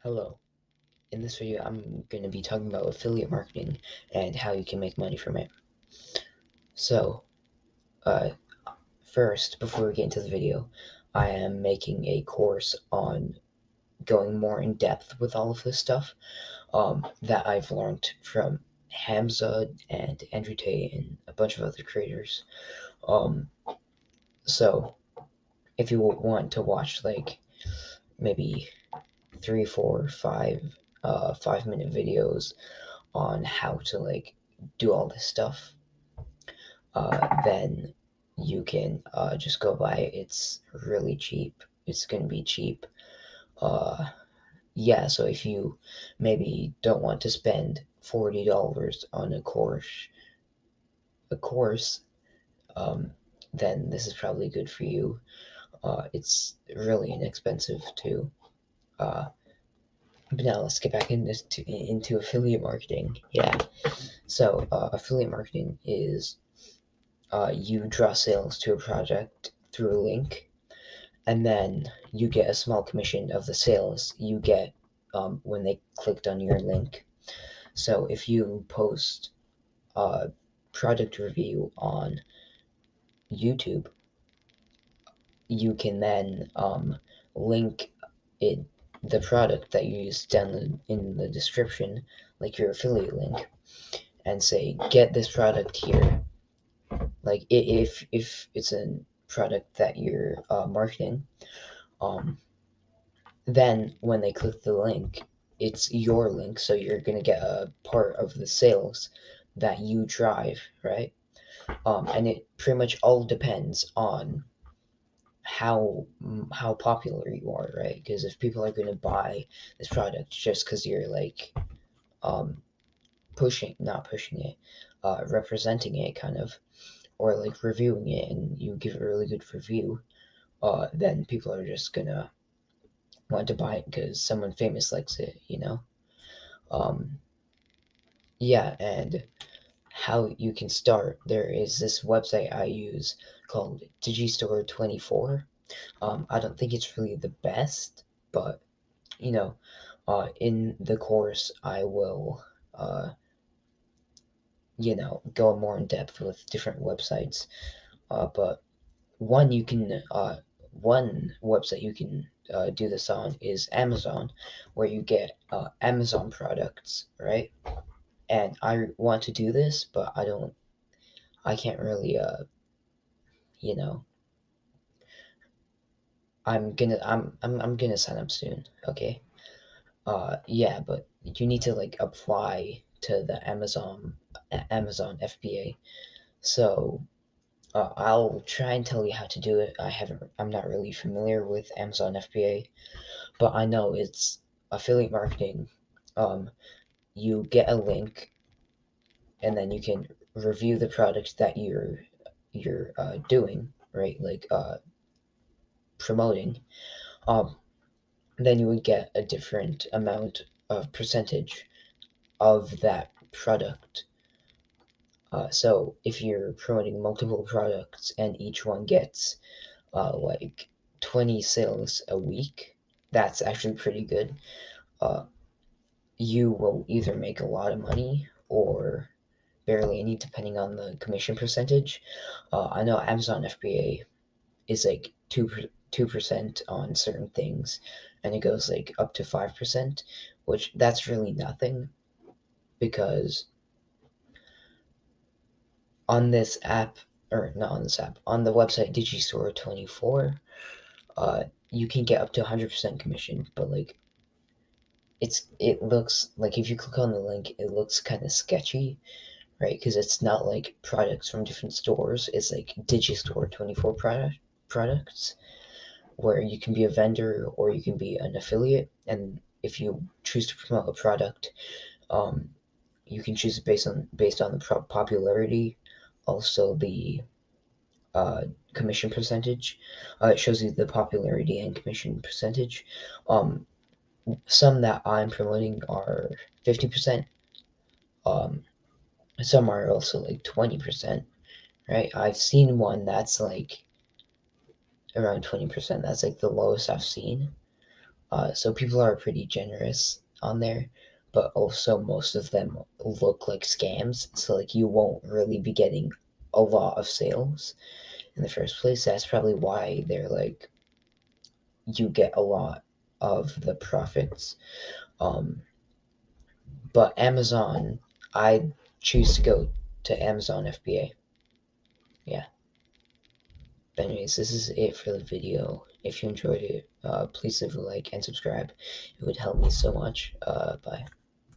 Hello. In this video, I'm going to be talking about affiliate marketing and how you can make money from it. So, uh, first, before we get into the video, I am making a course on going more in depth with all of this stuff that I've learned from Hamza and Andrew Tate and a bunch of other creators. Um, so, if you want to watch like maybe 3, 4, 5, 5-minute videos on how to like do all this stuff, then you can just go buy it. It's really cheap. It's gonna be cheap. Uh, yeah, so if you maybe don't want to spend $40 on a course, um, then this is probably good for you. It's really inexpensive too. Uh, but now let's get back into affiliate marketing. Yeah. So affiliate marketing is you draw sales to a project through a link, and then you get a small commission of the sales you get when they clicked on your link. So if you post a product review on YouTube, you can then link it, the product that you use down in the description, like your affiliate link, and say, get this product here. Like if it's a product that you're marketing, um, then when they click the link, it's your link, so you're gonna get a part of the sales that you drive, right? And it pretty much all depends on how popular you are, right? Because if people are gonna buy this product just because you're like um, not pushing it, representing it kind of, or like reviewing it, and you give a really good review, then people are just gonna want to buy it because someone famous likes it, you know? Um, yeah, and how you can start, there is this website I use called Digistore24. I don't think it's really the best, but, you know, in the course, I will, go more in depth with different websites. But one you can one website you can do this on is Amazon, where you get Amazon products, right? And I want to do this, but I can't really you know I'm gonna sign up soon. Okay. Yeah, but you need to like apply to the Amazon FBA. So I'll try and tell you how to do it. I'm not really familiar with Amazon FBA, but I know it's affiliate marketing. Um, you get a link, and then you can review the product that you're doing, right? Like promoting. Um, then you would get a different amount of percentage of that product. So if you're promoting multiple products and each one gets like 20 sales a week, that's actually pretty good. Uh, you will either make a lot of money or barely any, depending on the commission percentage. I know Amazon FBA is like 2% on certain things, and it goes like up to 5%, which that's really nothing because on this app, or not on this app, on the website Digistore24, you can get up to 100% commission, but like it looks like if you click on the link, it looks kind of sketchy, right? Because it's not like products from different stores. It's like Digistore24 products where you can be a vendor or you can be an affiliate, and if you choose to promote a product, um, you can choose it based on the popularity, also the uh, commission percentage. It shows you the popularity and commission percentage. Um, some that I'm promoting are 50%. Um, some are also like 20%, right? I've seen one that's like around 20%. That's like the lowest I've seen. So people are pretty generous on there, but also most of them look like scams. So like you won't really be getting a lot of sales in the first place. That's probably why they're like you get a lot of the profits. Um, but Amazon, I choose to go to Amazon FBA. Yeah. But anyways, this is it for the video. If you enjoyed it, please leave a like and subscribe. It would help me so much. Bye.